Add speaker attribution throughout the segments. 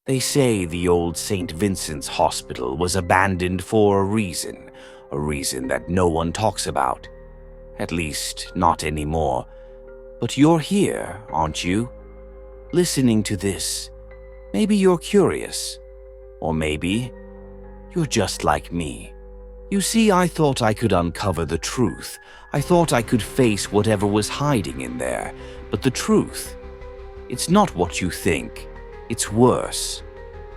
Speaker 1: They say the old St. Vincent's hospital was abandoned for a reason that no one talks about. At least, not anymore. But you're here, aren't you? Listening to this. Maybe you're curious. Or maybe you're just like me. You see, I thought I could uncover the truth. I thought I could face whatever was hiding in there. But the truth, it's not what you think. It's worse.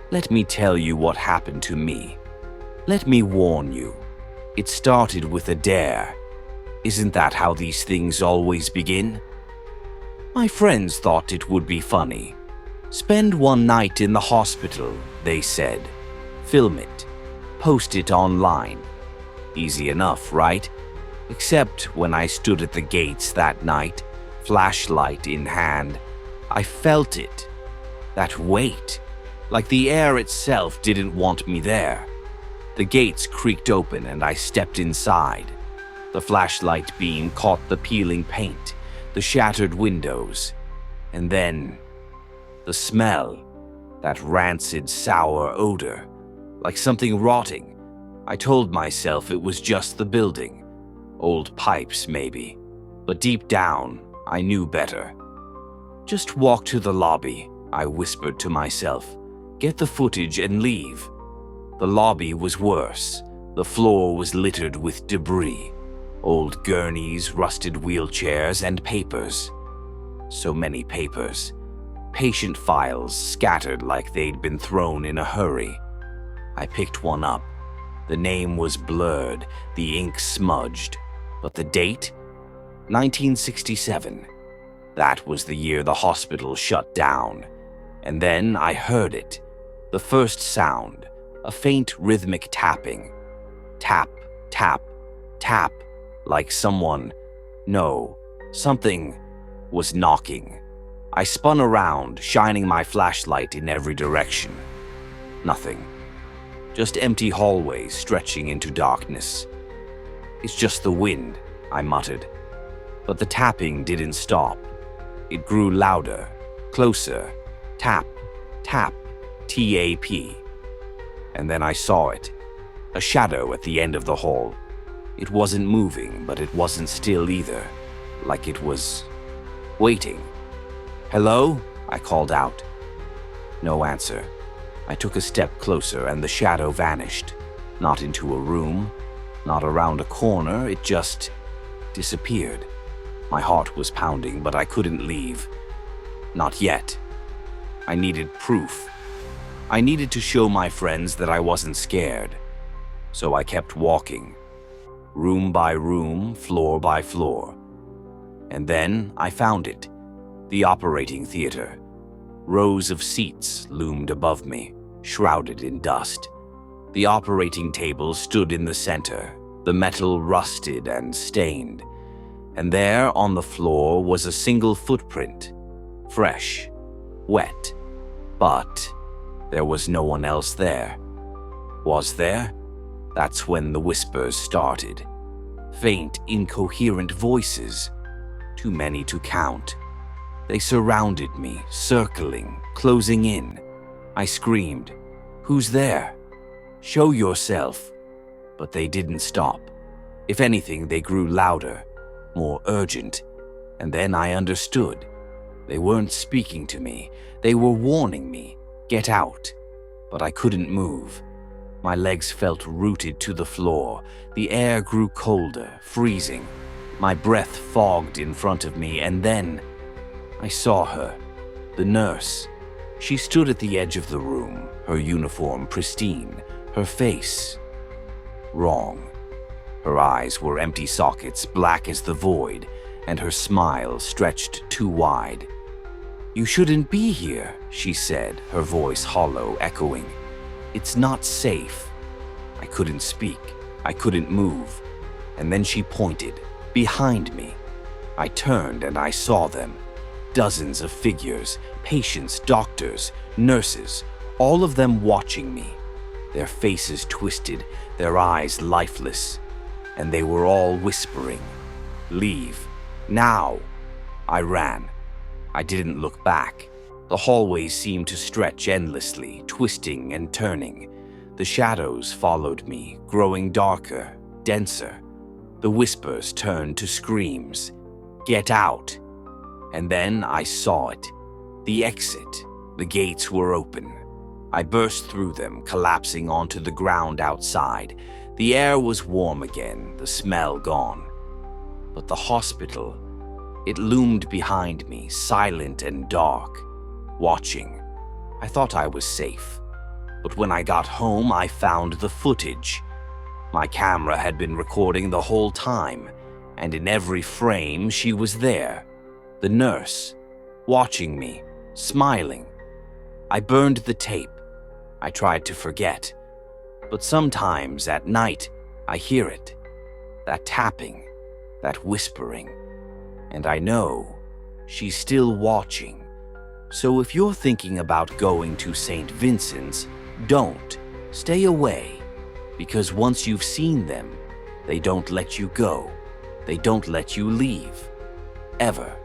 Speaker 1: Let me tell you what happened to me. Let me warn you. It started with a dare. Isn't that how these things always begin? My friends thought it would be funny. Spend one night in the hospital, they said. Film it. Post it online. Easy enough, right? Except when I stood at the gates that night, flashlight in hand, I felt it. That weight. Like the air itself didn't want me there. The gates creaked open and I stepped inside. The flashlight beam caught the peeling paint, the shattered windows, and then the smell, that rancid, sour odor, like something rotting. I told myself it was just the building, old pipes maybe, but deep down, I knew better. Just walk to the lobby, I whispered to myself. Get the footage and leave. The lobby was worse. The floor was littered with debris. Old gurneys, rusted wheelchairs, and papers. So many papers. Patient files scattered like they'd been thrown in a hurry. I picked one up. The name was blurred, the ink smudged. But the date? 1967. That was the year the hospital shut down. And then I heard it. The first sound, a faint rhythmic tapping. Tap, tap, tap, like something was knocking. I spun around, shining my flashlight in every direction. Nothing. Just empty hallways stretching into darkness. It's just the wind, I muttered. But the tapping didn't stop. It grew louder, closer. Tap, tap, T-A-P. And then I saw it. A shadow at the end of the hall. It wasn't moving, but it wasn't still either. Like it was waiting. Hello? I called out. No answer. I took a step closer and the shadow vanished. Not into a room, not around a corner, it just disappeared. My heart was pounding, but I couldn't leave. Not yet. I needed proof. I needed to show my friends that I wasn't scared. So I kept walking. Room by room, floor by floor. And then I found it. The operating theater. Rows of seats loomed above me, shrouded in dust. The operating table stood in the center, the metal rusted and stained. And there on the floor was a single footprint. Fresh, wet. But there was no one else there. Was there? That's when the whispers started. Faint, incoherent voices. Too many to count. They surrounded me, circling, closing in. I screamed, "Who's there? Show yourself." But they didn't stop. If anything, they grew louder, more urgent. And then I understood. They weren't speaking to me. They were warning me, "Get out." But I couldn't move. My legs felt rooted to the floor. The air grew colder, freezing. My breath fogged in front of me, and then I saw her, the nurse. She stood at the edge of the room, her uniform pristine, her face wrong. Her eyes were empty sockets, black as the void, and her smile stretched too wide. "You shouldn't be here," she said, her voice hollow, echoing. "It's not safe." I couldn't speak. I couldn't move. And then she pointed, behind me. I turned and I saw them. Dozens of figures, patients, doctors, nurses, all of them watching me. Their faces twisted, their eyes lifeless. And they were all whispering, "Leave. Now." I ran. I didn't look back. The hallways seemed to stretch endlessly, twisting and turning. The shadows followed me, growing darker, denser. The whispers turned to screams. "Get out!" And then I saw it. The exit. The gates were open. I burst through them, collapsing onto the ground outside. The air was warm again, the smell gone. But the hospital, it loomed behind me, silent and dark, watching. I thought I was safe. But when I got home, I found the footage. My camera had been recording the whole time, and in every frame she was there. The nurse, watching me, smiling. I burned the tape. I tried to forget. But sometimes at night, I hear it. That tapping, that whispering. And I know she's still watching. So if you're thinking about going to St. Vincent's, don't. Stay away. Because once you've seen them, they don't let you go. They don't let you leave. Ever.